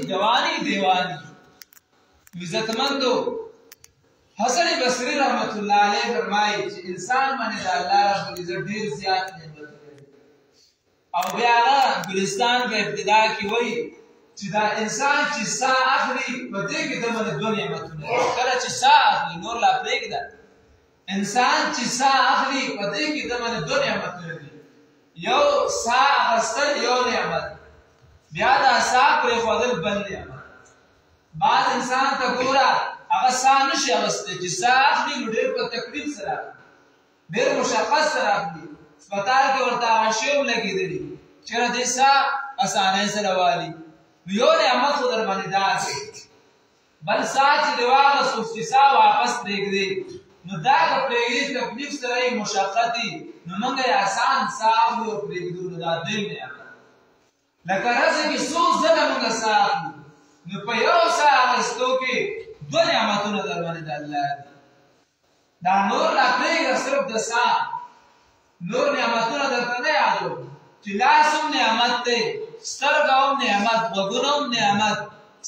جوانی دیوانی عزتمندو حسن بصری رحمت اللہ علیہ فرمائی چې انسان باندې د الله رب العزت ډیر زیات نعمت کوي او بیا ګلستان په ابتدا کې وایي چې دا انسان چې ساه اخلي په دې کې د باندې دوه نعمتونه کله چې ساه اخلي نور لا پرېږده انسان چې ساه اخلي په دې کې د باندې دوه نعمتونه دي یو ساه اخیستل یو نعمت بیا دا ساه پرېښودل بل نعمت بعض انسان ته ګوره هغه ساه نشي اخیستی چې ساه اخلي نو ډېر په تکلیف سره ډېر مشقت سره اخلي هسپتال کې ورته هغه شی هم لګېدلي چېرې دې ساه اسانۍ سره والي نو یو نعمت خو در باندې دا دی بل ساه چې دې واخیست اوس چې ساه واپس پرېږدې نو دا که پرېږدي تکلیف سره یې مشقت وي نو موږ یې اسان ساه اخلو او پرېږدو نو دا دویم نعمت لکه رزق کې څو ځله موږ ساه اخلو نو په یو ساه اخیستو کې دوه نعمتونه در باندې د الله دي دا نور لا پرېږده صرف د ساه نور نعمتونه درته نه یادوم چې لاس هم نعمت دی سترګه هم نعمت غوږونه هم نعمت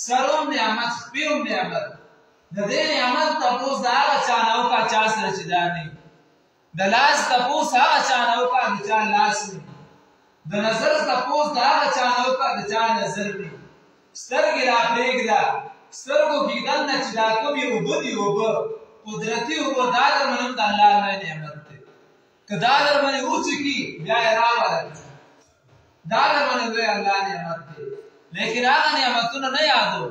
سر هم نعمت خپې هم نعمت د دې نعمت تپوس د هغه چا نه وکړه چا سره چې دا نه د لاس تپوس هغه چا نه وکړه د چا لاس نه د نظر تپوس د هغه چا نه وکړه د چا نظر نه سترګې را پرېږده سترګو کې دننه چې دا کومې اوبه دي اوبه قدرتي اوبه دا در باندې هم د الله لوی نعمت دی که دا در باندې وڅکي بیا یې راوله دا در باندې لوی الله نعمت دی لیکن هغه نعمتونه نه یادو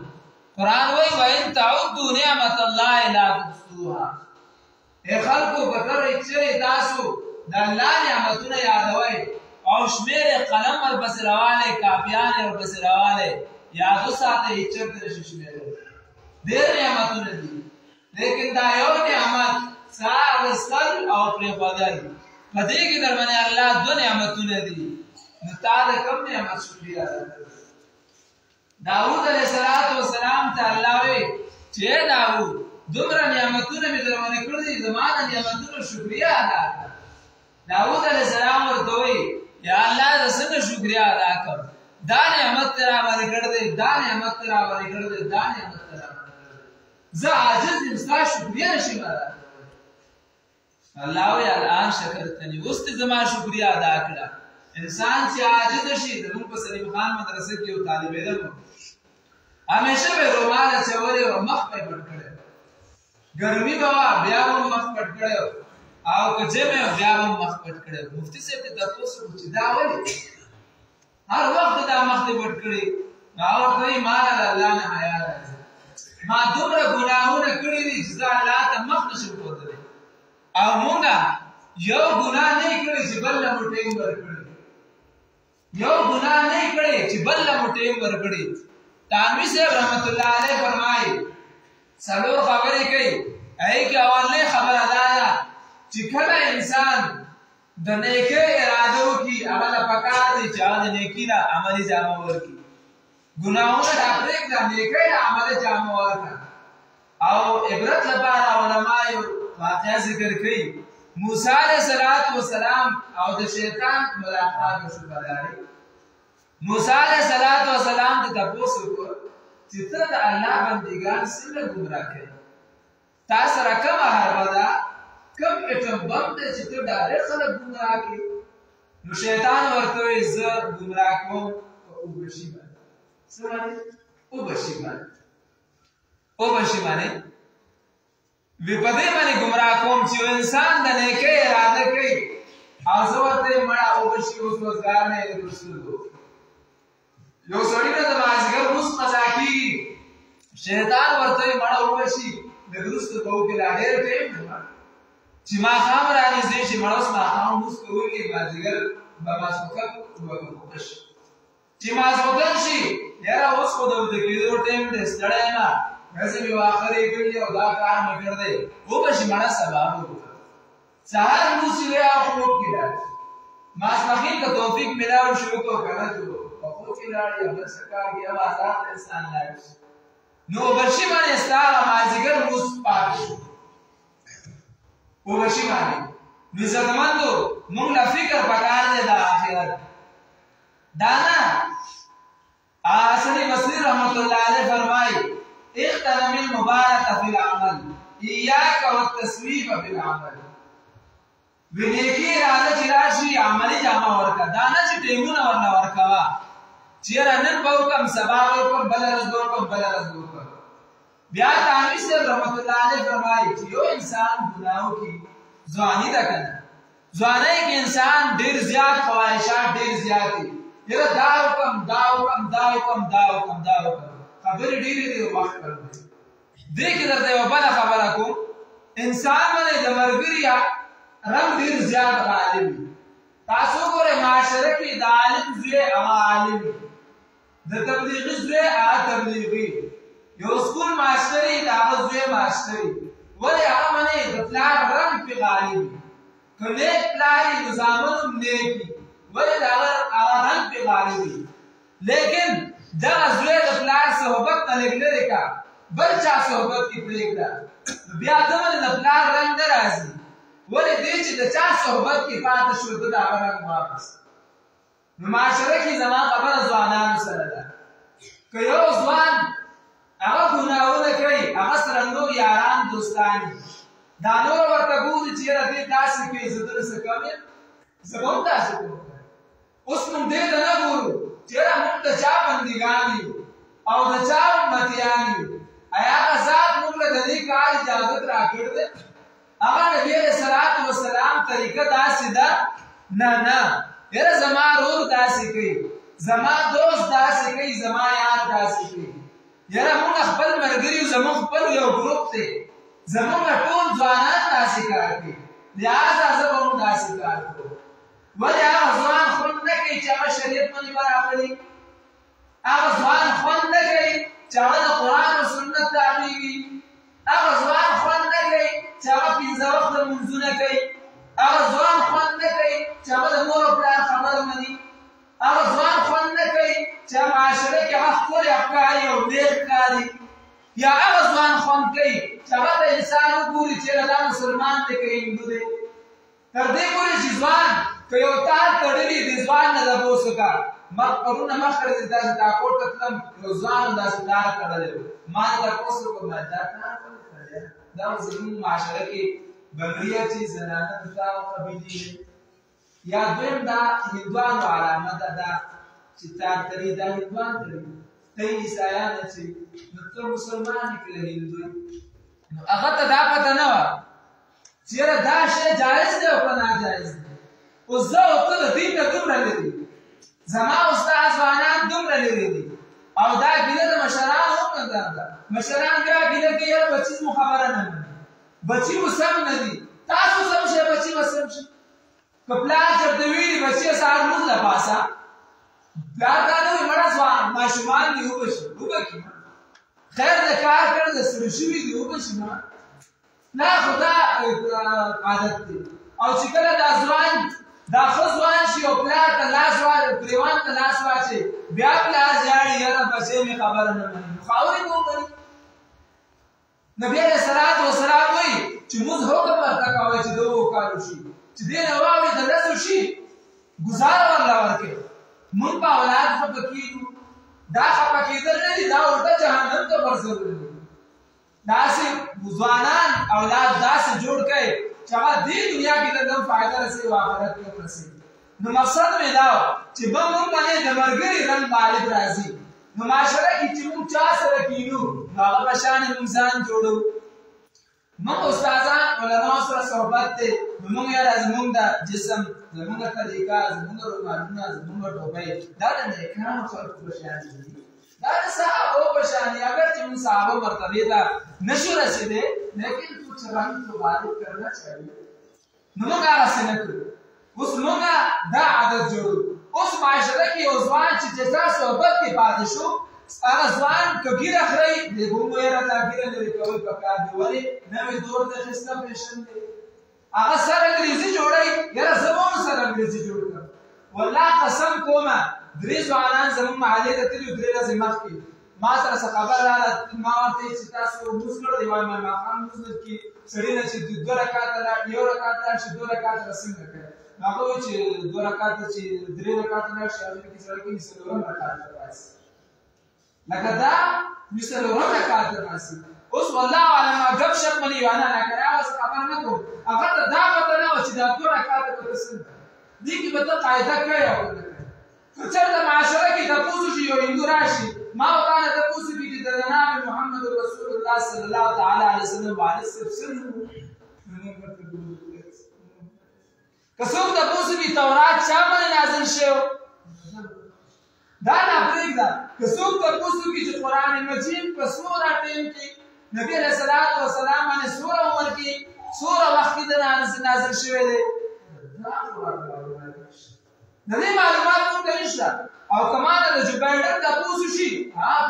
قرآن وایي وإن تعدوا نعمت الله لا تحصوها ای خلکو که چېرې تاسو د الله نعمتونه یادوئ او شمېر یې قلم ورپسې راوالی کاپیان یې ورپسې راوالی یادو ساتئ هېڅ چېرته نشي شمېرلی ډېر نعمتونه دي لیکن دا یو نعمت ساه اخیستل او پرېښودل په دې کې در باندې الله دوه نعمتونه دي نو تا د کوم نعمت شکریا ادا کړې داود علیه السلام ته الله وایي چې داود دومره نعمتونه مې در باندې کړي دي زما د نعمتونو شکریا ادا کړه داود علیه السلام ورته وایي یا الله زه څنګه شکریا ادا کړم دا نعمت ته را باندې کړی دی دا نعمت ته را باندې کړی دی دا نعمت ته را باندې کړی دی زه عاجز یم ستا شکریا نشم ادا کولی الله وایي الان شکرتني اوس دې زما شکریا ادا کړه انسان چې عاجز شي زموږ په سلیم خان مدرسه کې یو طالب علم همیشه به رومال اچولی و مخ به یې پټ کړی ګرمي به وه بیا به مخ پټ کړی او که جمع بیا به مخ پټ کړی مفتي صاحب ته تپوس وکړو چې دا ولې هر وخت دا مخ دې پټ کړي هغه ورته وایي ما نه د الله نه حیا راځي ما دومره ګناهونه کړي دي چې زه الله ته مخ نشم ښودلی او مونږ یو ګناه نه یې کړی چې بل له مو ټیم ورکړي یو ګناه نه یې کړی چې بل له مو ټیم ورکړي تانوي صاحب رحمت الله علیه فرمایي څلور خبرې کوي هغې کې اولنۍ خبره دا ده چې کله انسان د نیکۍ اراده وکړي هغه له پکار دی چې هغه د نیکي نه عملي جامه ورکړي ګناهونه را پرېږده نیکۍ نه عملي جامه ورکړه او عبرت لپاره علما یو واقعه ذکر کوي موسی علیه السلام او د شیطان ملاقات وشو په لارې موسی علیه السلام ته تپوس وکړو چې ته د الله بندګان څنګه ګمراه کوې تا سره کومه حربه ده کوم اټم بم دی چې ته ډایرکټ خلک ګمراه کړې نو شیطان ورته وایي زه ګمراه کوم په اوبشي باندې څه باندې اوبشي باندې اوبشي باندې وی په دې باندې ګمراه کوم چې انسان د نیکۍ اراده کوي او زه ورته مړه اوبشي اوس روزګار نه یې رسېدو یو سړی نه د مازدیګر لمونځ قضا کېږي شیطان ورته وایي مړه وبشي لږ وروسته به وکړي لا ډېر ټایم دی چې ماښام رانږدې شي مړه اوس ماښام لمونځ کوو کې مازدیګر به ماسخوتن وکړو شي چې ماسخوتن شي یاره اوس خو د ویده کېدو ټایم دی ستړی یم ویسې مې واخرې کړي او دا کار مې کړ دی وبشي مړه سبا به وکړه سهار لمونځ چې دی هغه خوب کې لاړ شي ماسپښین که توفیق میلاو شي وکړو که نه چې په خوب کې لاړ یا بل څه کار کې یو آزاد انسان لاړ شي نو اوبشي باندې ستا هغه مازدیګر لمونځ پاک شو اوبشي باندې نو عزتمندو موږ له فکر پکار دی د آخرت دا نه حسن بصری رحمۃ اللہ علیہ فرمائی اغتنم المبارک فی العمل ایاک والتسویف فی العمل ونیکی راځه چې راشي عملي جامه ورکړه دا نه چې ټیمونه ورنه ورکوه چیرې نن به وکړم سبا به وکړم بله ورځ به وکړم بله ورځ به وکړم بیا تانوي صاحب رحمت الله علیه فرمایي چې یو انسان ګناه وکړي ځواني ده که نه ځوانۍ کې انسان ډېر زیات خواهشات ډېر زیات دي یاره دا وکړم دا وکړم دا وکړم دا وکړم دا وکړم خبرې ډېرې دي وخت کړم دې کې درته یوه بله خبره کوم انسان باندې د ملګري رنګ ډېر زیات غالب وي تاسو ګورئ معاشره کې د عالم زوی هغه عالم وي د تبلیغي زوی هغه تبلیغي یو سکول ماسټر وي د هغه زوی ماسټر وي ولې هغه باندې د پلار رنګ پرې غالب وي که نیک پلار وي نو زامن هم نیک وي ولې د هغه رنګ پرې غالب وي لیکن دغه زوی د پلار صحبت نه لږ لرې کړه بل چا صحبت کې پرېږده بیا ده باندې د پلار رنګ نه راځي ولې دې چې د چا صحبت کې پاتې شو ده د هغه رنګ واخیست نو معاشره کې زما خبره ځوانانو سره ده که یو ځوان هغه ګناهونه کوي هغه سره نور یاران دوستان دي دا نور ورته ګوري چې یاره دې داسې کوي زه درسه کوم یم زه به هم داسې کوم اوس موږ دې ته نه ګورو چې یاره موږ د چا بندګان یو او د چا امتیان یو ایا هغه ذات موږ له د دې کار اجازت راکړ دی هغه نبی علیہ الصلوۃ والسلام طریقه داسې ده نه یاره زما رور داسې کوي زما دوست داسې کوي زما یار داسې کوي یاره موږ خپل ملګري یو زموږ خپل یو ګروپ دی زموږ ټول ځوانان داسې کار کوي لہذا زه به هم داسې کار کوم ولې هغه ځوان خوند نه کوي چې هغه شریعت باندې برابر وي هغه ځوان خوند نه کوي چې هغه د قرآن او سنت تابع وي هغه ځوان خوند نه کوي چې هغه پنځه وخته لمونځونه کوي هغه ځوان خوند نه کوي چې هغه د مور او پلار خبره مني هغه ځوان خوند نه کوي چې معاشره کې هغه ښکلې ښکاري او نیک ښکاري یا هغه ځوان خوند کوي چې هغه ته انسان وګوري چې دا مسلمان دی که هندو دی تر دې پورې چې ځوان که یو تار تړلی د ځوان نه تپوس وکړه پرونه مخکې دې داسې دا کور ته تلم یو ځوان داسې تار تړلی و ما یې تپوس وکړم دا تار دا زموږ معاشره کې بنګړیه چې زنانه د تا قبیلې یا دویم دا هندوانو علامه ده دا چې تار تړي دا هندوان تړي ته یې عیسایان چې نو ته مسلمان یې که هندو نو هغه ته دا پته نه وه چې یاره دا شی جایز دی او که ناجایز دی اوس زه او ته د دین نه دومره لرې زما او ستا ځوانان دومره لرې دي او دا ګیله د مشرانو هم نه ده مشران بیا ګیله کوي یاره بچي مو خبره نه مني بچي مو سم نه دي تاسو سم شئ بچي به سم شي که پلار چېرته ویلي بچي سهار لمونځ له پاسه پلار دا نه وایي مړه ځوان ماشومان دي وبه شي وبه کړي خیر د کار کړ د ستړي شوي دي وبه شي نه خو دا عادت دی او چې کله دا ځوان دا ښه ځوان شي او پلار ته لاس ګریوان ته لاس واچوي بیا پلار ژاړي یاره بچی مې خبره نه مني نو خاورې به ومني نبي علیه الصلاة والسلام وایي چې مونځ حکم ورته کوئ چې د 7 کالو شي چې دې نه واوري د 10 شي ګزاره ورله ورکړئ مونږ په اولاد خفه کېږو دا خفه کېدل نه دي دا الټه جهنم ته ورځول دي داسې ځوانان اولاد داسې جوړ کړئ چې هغه دې دنیا کې درته فایده رسوي او آخرت کې هم رسوي نو مقصد مې دا و چې به مونږ باندې د ملګري رنګ غالب راځي نو معاشره کې چې مونږ چا سره کینو نو هغه په شان مونږ ځان جوړو مونږ استادان علماو سره صحبت دی نو مونږ یاره زمونږ د جسم زمونږ طریقه زمونږ رومالونه زمونږ ټوپۍ دا د نیکانو خلکو په شان دي دا د صحابو په شان دي اگر چې مونږ صحابو مرتبې ته نشو رسېدی لیکن کچھ رنگ تو غالب کرنا چاہیے نو مونږ هغسې نه کړو اوس مونږ دا عادت جوړو اوس معاشره کې یو ځوان چې چا صحبت کې پاتې شو هغه ځوان که ګیره خورئ دی به مو یاره دا ګیره لرې کول پکار دي ولې نوې دور ته ښایسته فیشن دی هغه سر انګریزي جوړئ یاره زه به هم سر انګریزي جوړ کړم والله قسم کومه 3 ځوانان زموږ محلې ته تللي 3 ورځې مخکې ما سره څه خبر راغله ما ورته ویل چې تاسو لمونځ کړی دی وایم ماښام لمونځ کې سړي نه چې 2 رکعته لاړ 1 رکعت لاړ شي 2 رکعته به څنګه کوې هغه وایي چې 2 رکعته چې 3 رکعته لاړ شي هغې کې سړی کوي 4 رکعت ته پاسي لکه دا مثل رکعات راسي اوس والله على ما غب شپ مني وانا نه کړه اوس خبر نه کوم هغه ته دا پته نه و چې دا ټول رکعات په تسل دي کې به ته قاعده کوي او که چېرته معاشره کې تپوس شي یو هندو راشي ما وتعالى تپوس کې چې د جناب محمد رسول الله صلی الله تعالی علیه وسلم باندې سره که څوک تپوس کې تورات چا باندې نازل شو دا نه پرېږده که څوک تپوس کې چې قرآن مجید په څومره ټیم کې نبی علیه الصلاۃ والسلام باندې څومره عمر کې څومره وخت کې نازل شوی دی د دې معلومات موږ نشته او کمانه د جوبایډر تپوس شي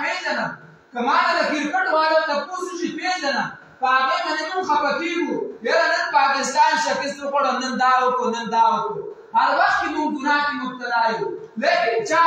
پیژنم کمانه د کرکټ والو تپوس شي پیژنم په هغې باندې موږ خفه کېږو یاره نن پاکستان شکست وخوړه نن دا وکړو نن دا وکړو هر وخت کې موږ ګناه کې مبتلا یو لیکن چا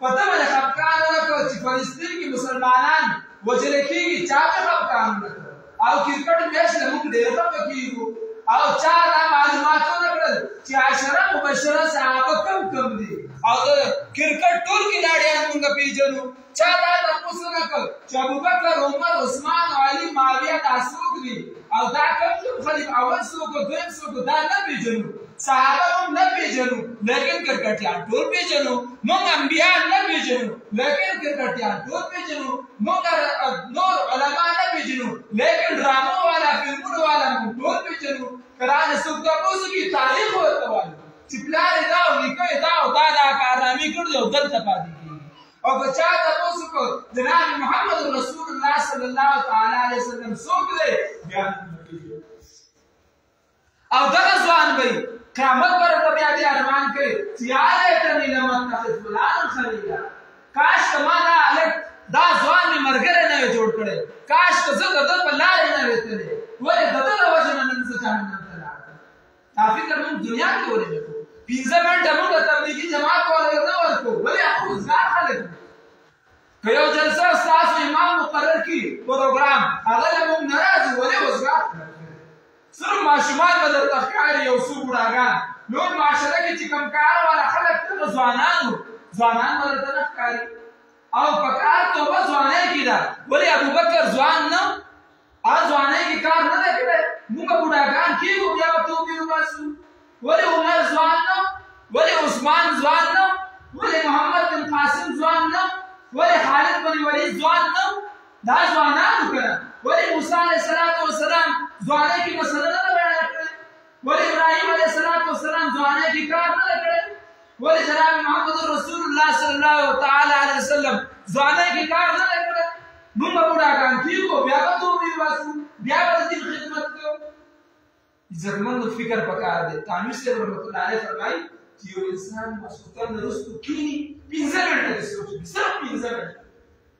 په ده باندې خفګان ونه کړو چې فلسطین کې مسلمانان وژل کېږي چا ته خفګان ونه کړو او کرکټ میچ له موږ ډېر خفه کېږو او چا دا معلومات ونه کړل چې عشره مبشره صحابه کم دي او د کرکټ ټول کلاډیان موږ پیژنو چا دا تپوس ونه کړ چې ابوبکر عمر عثمان علي معاویه دا څوک دي او دا کوم خلیفه اول څوک دویم څوک دا نه پیژنو صحابه هم نه پیژنو لیکن کرکټیان ټول پیژنو موږ انبیا نه پیژنو لیکن کرکټیان ټول پیژنو موږ نور علما نه پیژنو لیکن ډرامو والا فلمونو والا موږ ټول پیژنو قرآن څوک تپوس کې تاریخ ورته وایي چې پلار یې دا او نیکه یې دا او دا کارنامې کړي او دلته پاتې کېږي او که چا تپوس وکړو جناب محمد رسول الله صلی الله تعالی علیه وسلم څوک دی بیا او دغه ځوان به قیامت پر ته بیا دې ارمان کوي چې یا لیتنی لم اتخذ فلانا خلیلا کاش که ما دا هلک دا ځوان مې ملګری نه وی جوړ کړی کاش که زه د ده په لارې نه وی تللی ولې د ده له وجې نه نن زه جهنم ته لاړم دا فکر موږ دنیا کې ولې نه کوو 15 منټه موږ د تبلیغي جماعت والا نه ورکوو ولې هغه روزګار خلک دي که یو جلسه ستاسو امام مقرر کړي پروګرام هغه له موږ نه راځي ولې روزګار صرف ماشومان به درته ښکاري یو څو بوډاګان نور معاشره کې چې کوم کار والا خلک ټول ځوانان به درته نه ښکاري او په کار توبه ځوانۍ کې ده ولې ابوبکر ځوان نه هغه ځوانۍ کې کار نه دی کړی موږ بوډاګان کېږو بیا به توبې وباسو ولې عمر ځوان نه ولې عثمان ځوان نه ولې محمد بن قاسم ځوان نه ولې خالد بن ولید ځوان نه دا ځوانانو که نه ولې موسی علیه السلام ځوانۍ کې مسله نه ده بیانه کړې ولې ابراهیم علیه السلام ځوانۍ کې کار نه ده کړی ولې جناب محمد رسول الله صلی الله تعالی علیه وسلم ځوانۍ کې کار نه ده کړی موږ به بوډاګان کېږو بیا به توبې وباسو بیا به د دین خدمت کوو عزتمندو فکر پکار دی تانوي صاحب رحمت الله علیه فرمایي چې یو انسان ماسخوتن نه وروسته کښېني 15 منټه دې سوچ وکړي صرف 15 منټه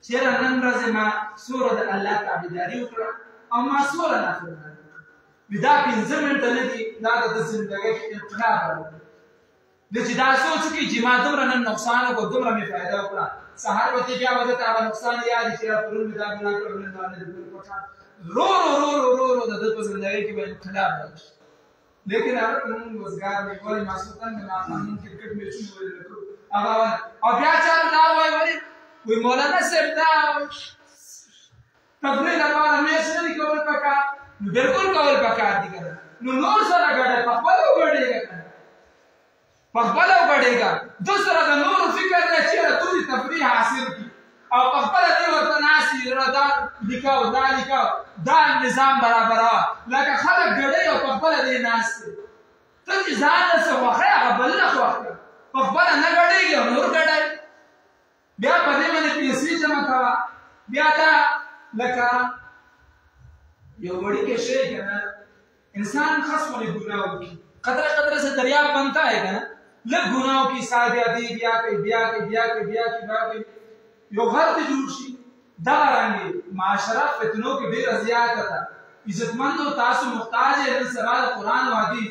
چېرې نن ورځې ما څومره د الله تابعداري وکړه او ما څومره نافرماني وکړه دا 15 منټه نه دي دا د ده زندګۍ کې انقلاب راوړي د چې دا سوچ وکړي چې ما دومره نن نقصان وکړو دومره مې فایده وکړه سهار به بیا به درته هغه نقصان یاد شي پرون مې دا ګناه کړو نن باندې د بل کوټه رو د ده په زندګۍ کې به انقلاب راشي لیکن هغه ته مونږ روزګار دی ولې ماسخوتن د ماښامین کرکټ میچونه ولیدل کړو هغه او بیا چاته دا وایي ولې وایي مولانا صاحب دا تفریح لپاره میچ نه دي کول پکار نو بلکل کول پکار دي که نه نو نور سره ګډه پخپله وګډېږه که نه پخپله وګډېږه ده سره د نورو فکر نه چېرې تو دې تفریح حاصل کړي او پخپله دې ورته ناست وي دا لیکو دا لیکو دا نظام برابروه لکه خلک ګډوي او پخپله دې ناست دی ته چې ځان نه څه خوښوې هغه بل نه خوښ کړه پخپله نه ګډېږي او نور ګډوي بیا په دې باندې پیسې جمع کوه بیا دا لکه یو وړوکی شی که نه انسان خاص ولې ګناه وکړي قطره قطره سے دریاب بنتا ہے کہ نا لگ گناہوں کی سال بیا دی بیا کوي یو غر ته جوړ شي دا رنګې معاشره فتنو کې ډېره زیاته ده عزتمندو تاسو محتاج یې نن سبا د قرآن او حدیث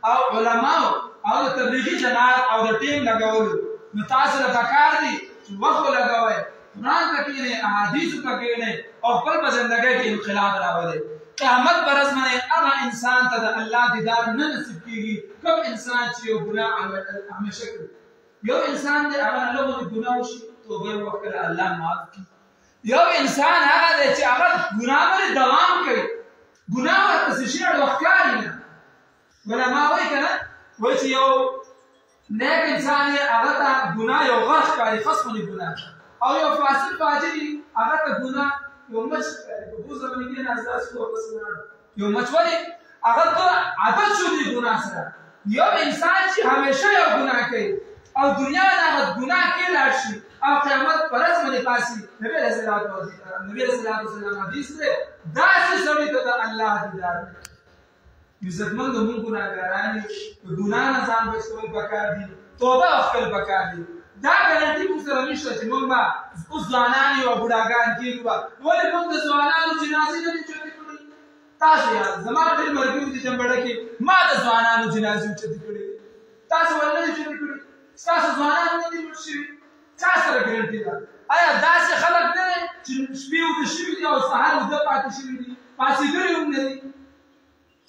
او علماو او د تبلیغي جماعت او د ټیم لګولو نو تاسو له پکار دي چې وخت ولګوئ قرآن ته کښېنئ احادیثو ته کښېنئ او خپل په زندګۍ کې انقلاب راولئ قیامت پر ورځ باندې هغه انسان ته د الله دیدار نه نصیب کېږي کوم انسان چې یو ګناه همیشه کوي یو انسان دی هغه الله باندې ګناه وشي توبه یې وکړه الله معاف کړي یو انسان هغه دی چې هغه ګناه باندې دوام کوي، ګناه ورپسې شي اړ وخت ښکاري نه. علما وایي که نه، وایي چې یو نیک انسان یې هغه ته ګناه یو غر ښکاري، خاص باندې ګناه، او یو فاسد فاجر یي هغه ته ګناه یو مچ ښکاري. په بوزه باندې کېناست داسې واپس ولاړ یو مچ، ولې هغه ته عادت شو دې ګناه سره. یو انسان چې همیشه یو ګناه کوي او دنیا نه هغه ګناه کې لاړ شي او قیامت پر ورځ باندې پاسي، نبی علیه السلام حدیث دی داسې سړي ته د الله دیدار دی. عزتمندو موږ ګناهګاران یو، د ګناه نه ځان بچول پکار دي، توبه وکړل پکار دي. دا ګارانټي موږ سره نشته چې موږ به اوس ځوانان یو او بوډاګان کېږو به، ولې موږ د ځوانانو جنازې نه دي چوټې کړې. تاسو یاد زما ډېر ملګري دي چمبړه کې ما د ځوانانو جنازې اوچتې کړې، تاسو ولې نه دي چوټې کړې؟ ستاسو ځوانان نه دي مړ شوي، چا سره ګارانټي ده؟ آیا داسې خلک نه دی چې شپې اوږده شوي دي او سهار اوږده پاتې شوي دي، پاڅېدلي هم نه دي؟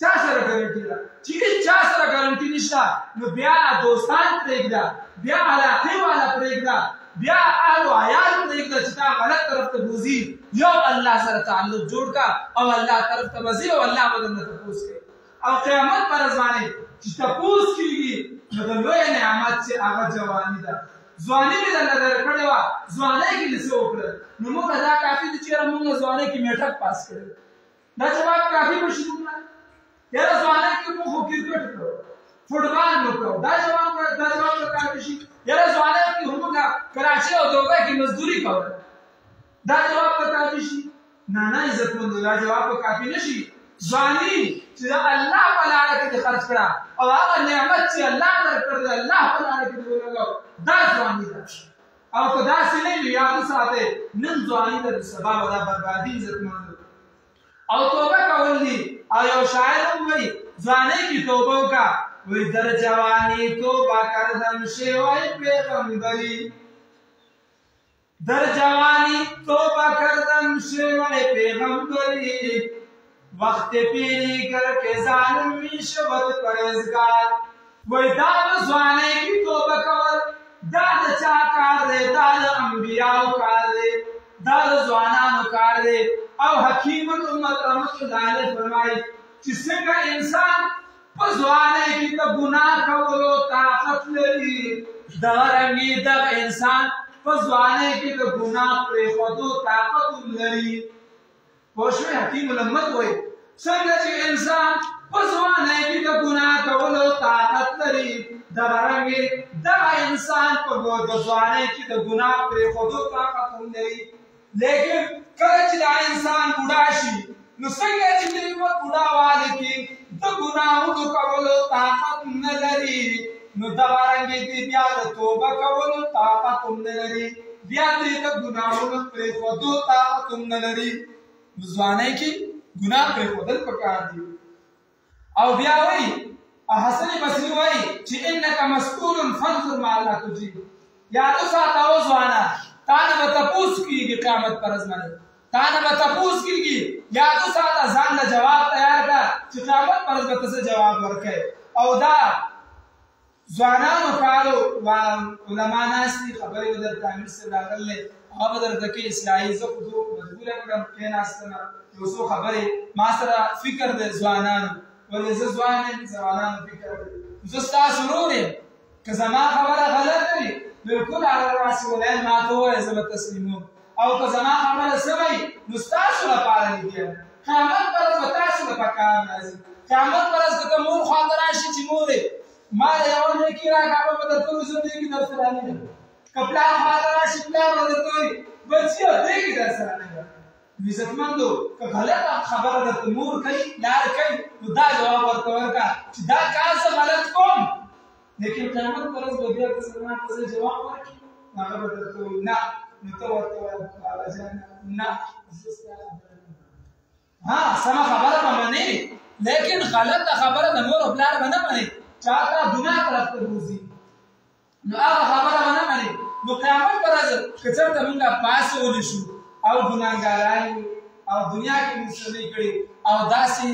چا سره ګارانټي ده؟ چې چا سره ګارانټي نشته، نو بیا دوستان پرېږده، بیا علاقې والا پرېږده، بیا اهل و عیال پرېږده چې تا غلط طرف ته بوځي. یو الله سره تعلق جوړ کا او الله طرف ته وځي او الله به درنه تپوس کوي. او قیامت پر ورځ باندې چې تپوس کېږي نو د لویه نعمت چې هغه جواني ده. ځواني مې درنه درکړې وه، ځوانۍ کې مې څه وکړل؟ نو موږ دا کافي دي چې یاره موږ ځوانۍ کې میټرک پاس کړی، دا جواب کافي به شي موږ نه؟ یاره ځوانۍ کې موږ خو کرکټ کړو، فوټبال مو کړو، دا جواب به کافي شي؟ یاره ځوانۍ کې موږ کراچۍ او دوبۍ کې مزدوري کوله، دا جواب به کافي شي؟ نه نه عزتمندو، دا جواب به کافي نه شي. ځواني چې د الله په لاره کې دې خرڅ کړه او هغه نعمت چې الله درکړ د الله په لاره کې دې ولګاو، دا ځواني ده. او که داسې نه وي یاد وساتئ نن ځواني ده، سبا به دا بربادي عزتمندو. او توبه کول دي. او یو شاعر هم وایي ځوانۍ کې توبه وکړه، وایي در جوانی توبه کردم شیوه پیغمبری، در جوانی توبه کردم شیوه پیغمبری، وقت پیری کر کے ظالم می شود پرهیزگار. وای دا د ځوانۍ کې توبه کول دا د چا کار دی؟ دا د انبیاو کار دی، دا د ځوانانو کار دی. او حکیم الامت رحمت الله علیه فرمایي چې څنګه انسان په ځوانۍ کې د ګناه کولو طاقت لري، دغه رنګې دغه انسان په ځوانۍ کې د ګناه پرېښودو طاقت هم لري. پوه شوې؟ حکیم الامت وایي څنګه چې انسان په ځوانۍ کې د ګناه کولو طاقت لري، دغه رنګې دغه انسان په ځوانۍ کې د ګناه پرېښودو طاقت هم لري. لیکن کله چې دا انسان بوډا شي نو څنګه چې د یوه بوډاوالي کې د ګناهونو کولو طاقت نه لري، نو دغه رنګې دی بیا د توبه کولو طاقت هم نه لري، بیا دی د ګناهونو پرېښودو طاقت هم نه لري. ځوانۍ کې ګناه پرېښودل پکار دي. او بیا وایي حسن بصري وایي چې انک مسئول فانظر ما لا تجیب. یاد وساته او ځوانه تا نه به تپوس کېږي قیامت پر ورځ باندې، تا نه به تپوس کېږي. یاد وساته ځان له جواب تیار کړه چې قیامت پر ورځ به ته څه جواب ورکوې. او دا ځوانانو کارو علما ناست دي، خبرې به درته امیر صاحب راغلی هغه به درته کوي اصلاحي. زه خو مجبوره کړم کېناستمه یو څو خبرې ما سره فکر دی ځوانانو، ولې زه ځوان یم ځوانانو فکر دی. زه ستاسو ورور یم، که زما خبره غلطه وي بلکل علی راس العین ما ته ووایه زه به تسلیموم، او که زما خبره سمه وي نو ستاسو لپاره نږدې یم. قیامت پر ورځ به تاسو له په کار راځي. قیامت پر ورځ که ته مور خواته راشي چې مورې ما له یوه نیکي راکړه هغه به درته وایي زه دې کې درسره نه یم. که پلار خواته راشي پلار به درته وایي بچیه دې کې درسره نه یم. عزتمندو که غلطه خبره درته مور کوي پلار کوي نو دا جواب ورته ورکړه چې دا کار زه غلط کوم، لیکن قیامت پر ورځ به بیا که زما ته زه جواب ورکړي هغه به درته وایي نه، نو ته ورته وایه بابا جان نه زه ستا ها سمه خبره به منې، لیکن غلطه خبره د مور او پلار به نه منې، چاته ګناه طرف ته بوځي نو هغه خبره به نه منې. نو قیامت پر ورځ که چېرته موږ پاڅولی شو او ګناهګاران یو او دنیا کې موږ څه کړي او داسې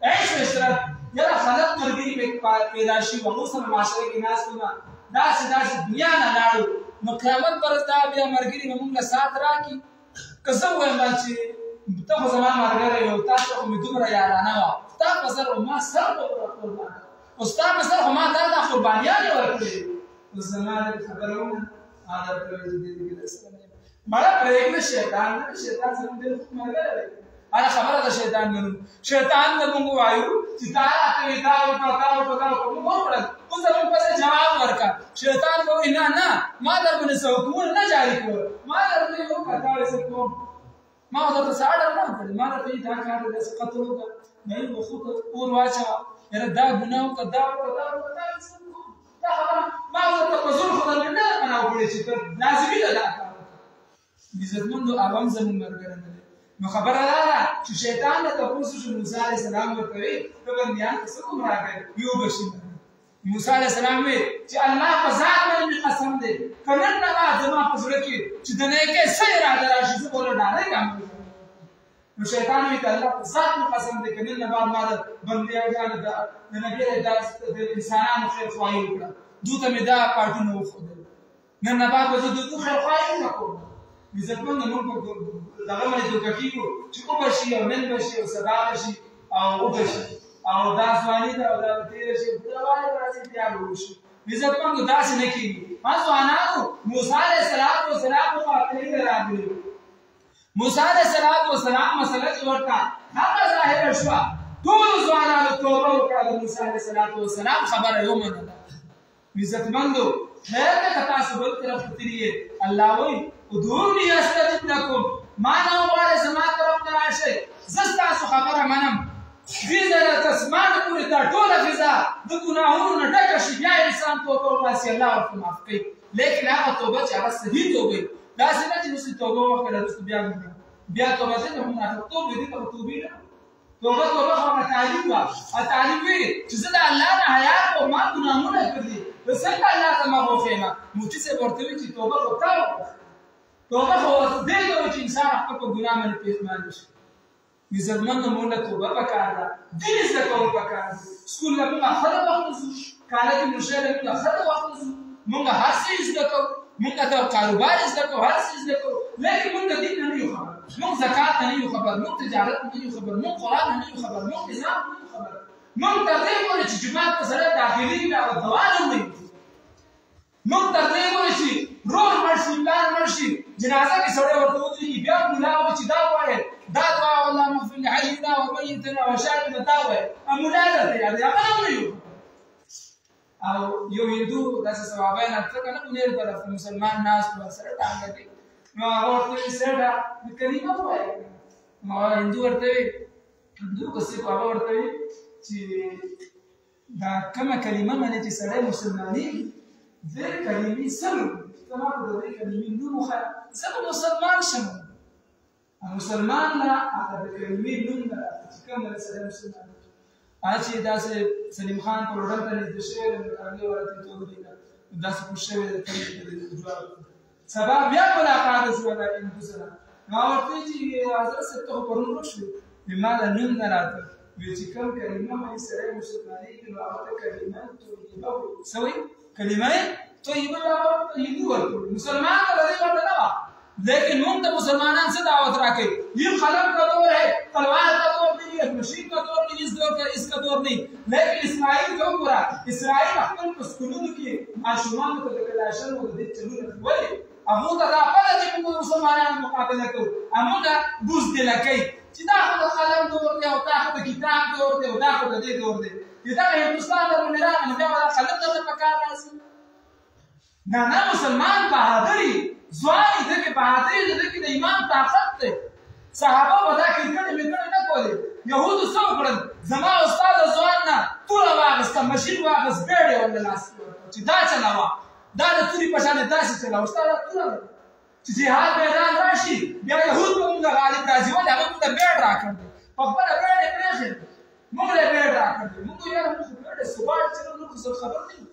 عیش و عشرت یاره خلق ملګري پیدا شي وهغو سره معاشره کې ناست وو داسې دنیا نه لاړو، نو قیامت پر ورځ دا بیا ملګري به موږ له سات راکړي که زه ووایم چې ته خو زما ملګری یې او تا سره خو مې دومره یارانه وه ستا په سر خو ما سر به قربان او ستا په سر خو ما دا قربانیانې ورکړې نو زما د خبره ومنه ما درته ویل دې کې درسره نه یم مړه پرېږده شیطان نه شیطان زموږ ډېر ښه ملګری دی هره خبره د شیطان منو شیطان ته موږ ووایو چې تا راته وایي دا وکړه دا وکړه دا وکړه موږ وکړل اوس زموږ پسې جواب ورکړه شیطان به وایي نه نه ما در باندې څه حکمونه نه جاري کول ما در باندې وکړه دا څه کوم ما درته څه اډر نه کړی ما درته دا کار دی داسې قتل وکړه نه یې وخوته اور واچوه یاره دا ګناه وکړه دا وکړه دا وکړه دا څه کوم دا خبره ما درته په زور خو درنه نه منع کړې چې ته لازمي ده دا کار عزتمندو عوام زموږ ملګری نه دی نو خبره دا ده چې شیطان له تپوس شو موسی علیه السلام ورته وایي ته بندیان ته څه ګمراه کوې یو بشي موسی علیه السلام وایي چې الله په ذات باندې مې قسم دی که نن نه بعد زما په زړه کې چې د نیکۍ څه اراده راشي زه به ورله ډالۍ عمل کوم نو شیطان وایي که الله په ذات مې قسم دی که نن نه بعد ما د بندیانو د نبي د انسانانو خیرخواهي وکړه دوی ته مې دا کارټونه وښودل نن نه بعد به زه د دوی خیرخواهي نه کوم عزتمند موږ په دغه باندې دوکه کېږو چې وبشي او نن بشي او سبا بشي او وبشي او دا ځواني ده او دا به تېره شي بوډاوالی به راځي بیا به وشي عزتمندو داسې نه کېږي ما ځوانانو موسی علیه السلام مخاطبین ته راغلي موسی علیه السلام مسله چې ورته هغه ظاهره شوه ټولو ځوانانو توبه وکړه د موسی علیه السلام خبره یې ومنله عزتمندو خیر ده که تاسو بل طرف ته تللي الله وایي ادعوني استجب لكم ما نه غواړئ زما طرف ته راشئ زه ستاسو خبره منم دې ځایه تسمانه پورې دا ټوله فضا د ګناهونو نه ډکه شي بیا انسان توبه وباسي الله ورته معاف کوي لیکن هغه توبه چې هغه صحیح توبه وي داسې نه چې اوس توبه وکړه وروسته بیا توبه ځکه منافقتوب دی ته توبې نه توبه خو هغه تعلیم وه تعلیم وي چې زه د الله نه حیا کوم ما ګناهونه کړي نو څنګه الله ته ما وښیم مفتي صاحب ورته وایي چې توبه خو تا وکړه توبه خو دې ته وایي چې انسان خپل په ګناه باندې پښیمانه شي عزتمندو موږ له توبه پکار ده دین زده کول پکار دي سکول له موږ ښه د وخت ځو کالج مشر له موږ ښه د وخت ځو موږ هر څه زده کوو موږ د کاروبار زده کوو هر څه زده کوو لیکن موږ د دین نه یو خبر موږ زکات نه یو خبر موږ تجارت نه یو خبر موږ قرآن نه یو خبر موږ نظام نه یو خبر موږ تر دې پورې چې جماعت ته سره داخلي وي او دوام نه وي موږ تر دې پورې چې روح مړ شي پلار مړ شي جنازه کې سړی ورته ودرېږي بیا ملا وایي چې دا وایه دا دعا اللهم اغفر لحينا وميتنا وشاهدنا دا وایه ملا درته یاد دی هغه هم نه یو او یو هندو داسې صحابیان هلته که نه بنیر طرف ته مسلمان ناست و سره ټانګه کوي نو هغه ورته وایي سره کلمه ووایه نو هندو ورته وایي هندو کسې هغه ورته وایي چې دا کومه کلمه منې چې سړی مسلمانېږي دې کلمې سره ته ما ته د دې کلمې نوم وښیه زه به مسلمان شم مسلمان نه هغه د کلمې نوم نه چې کوم دی سړی مسلمان هغه چې داسې سلیم خان په لوډن ته نږدې شوی دی نو هغې ورته توبه ولیکه داسې پوه شوی دی جواب سبا بیا ملاقات وشوه د هندو سره ما ورته وایي چې حضرت صاحب ته خو پرون روغ شوې وایي ما له نوم نه راته وایي چې کوم کلمه منې سړی مسلمانېږي نو هغه ته کلمه طیبه وایي څه وایي کلمه طیبه بیا ورته هندو ورته مسلمان ته به دې ورته نه وه لیکن موږ ته مسلمانان څه دعوت راکوي یہ قلم کا دور ہے تلوار کا دور نہیں ہے مشین کا دور نہیں اس دور کا اس کا دور نہیں لیکن اسرائیل کو پورا اسرائیل خپل په سکولونو کې ماشومانو ته د کلاشن او د دې چلونه ولې هغه ته دا پته چې موږ مسلمانانو مقابله کوو موږ بوز دې لکې چې دا خو د قلم دور دی او دا خو د کتاب دور دی او دا خو د دې دور دی دا هندوستان د باندې راغلی بیا دا قلم ته په کار راځي نه مسلمان بهادري ځواني دغه بهادري دغه د ایمان طاقت دی صحابه ودا کړي نه کولې يهودو څو کړل زما استاد ځوان نه ټول واغسته ماشين واغس بیړې ول لاس چې دا چلاوا دا د توري په شان داسې چلاوا استاد ټول چې جهاد میدان راشي بیا يهود موږ غالب راځي ولا موږ ته بیړ راکړي په خپل بیړې پرېخې موږ له بیړ راکړي موږ یې موږ بیړې سوال چې موږ څه خبر نه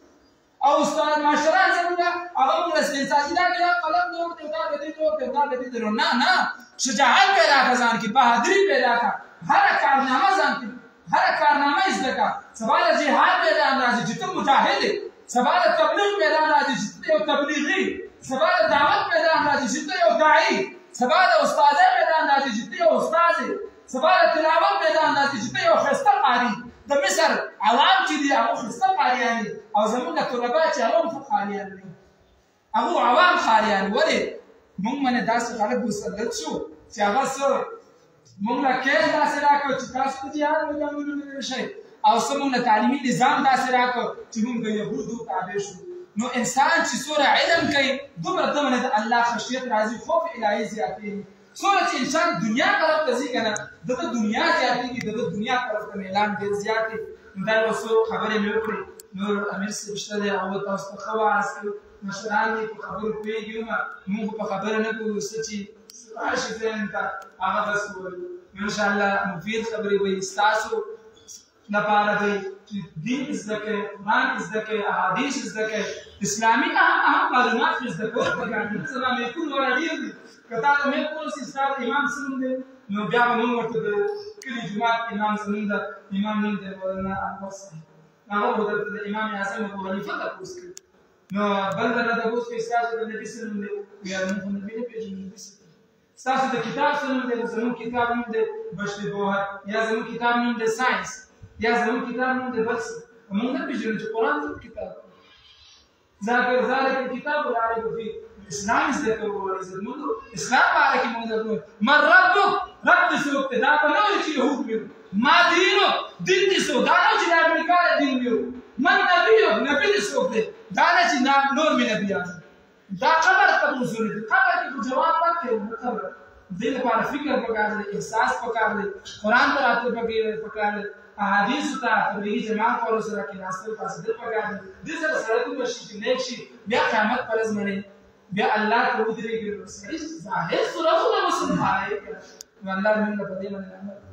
او استاد ماشران څنګه هغه موږ استنساجي دا قلم دور ته دا دې دور ته دا دې دور نه شجاعت پیدا ځان کی بہادری پیدا کا هر کارنامه ځان کی هر کارنامه ازدکا سوال جهاد پیدا راځي چې ته مجاهد سوال تبلیغ پیدا راځي چې ته یو تبلیغي سوال دعوت پیدا راځي چې ته یو داعي سبا د استاد میدان داسې چې ته یو استاد سبا د تلاوت میدان داسې چې ته یو ښایسته قاري د مصر عوام چې دي هغه ښایسته قاریان دي او زموږ طلبا چې هغه هم ښه قاریان دي هغه عوام قاریان ولې موږ باندې داسې خلک مسلط شو چې هغه څه موږ له کیس داسې راکړو چې تاسو په جهاد میدانونو نه شئ او څه موږ له تعلیمي نظام داسې راکړو چې موږ د یهودو تابع شو نو انسان چې څومره علم کوي دومره ده باندې د الله خشیت راځي خوف الهي زیاتېږي څومره چې انسان دنیا طرف ته ځي که نه د ده دنیا زیاتېږي د ده دنیا طرف ته میلان ډېر زیات دی نو دا یو څو خبرې مې وکړې نور امیر صاحب شته دی هغه تاسو ته ښه وعظ کوي مشران دي په خبرو پوهېږي موږ په خبره نه کوو څه چې راشي ذهن ته هغه بس ووایو نو انشاءالله مفید خبرې به ستاسو لپاره دی چې دین زده کوي قرآن زده کوي احادیث زده کوي اسلامي اهم معلومات پرې زده کول پکار دي زما میکون والا ډېر دي که تا ته میکون سي ستا امام څه نوم دی نو بیا به موږ ورته د کلي جومات امام زموږ د امام نوم دی مولانا احمد صاحب هغه به درته د امام اعظم ابو حنیفه تپوس کوي نو بل به نه تپوس کوي ستاسو د نبي څه نوم دی ویل موږ خو نبي نه پېژنو نبي څه ستاسو د کتاب څه نوم دی زموږ کتاب نوم دی بشر بوهر یا زموږ کتاب نوم دی ساینس یا زموږ کتاب نوم دی بل څه موږ نه پېژنو چې قرآن څه کتاب ذاکر ذلك الكتاب لا ريب فيه الاسلام زده کوو عزتمندو اسلام باره کې موږ درته من ربک رب دې څوک دی دا به نه وایي چې یهود ویل ما دینک دین دې څوک دا نه چې د امریکا د دین ویل من نبیک نبي دې څوک دی دا نه چې نور مې نبیان دا قبر تپوسونه دي قبر کې خو جواب ورکړي قبر دې لپاره فکر پکار دی احساس پکار دی قرآن ته راتلل پکار دی احادیث ته تبلیغي جماعت والو سره کېناستل فاسدل پکار دي دې سره سړی وشي چې نیک شي بیا قیامت پر ورځ باندې بیا الله ته ودرېږي سړی ظاهر صورتونه به څه وایي نو الله موږ په دې باندې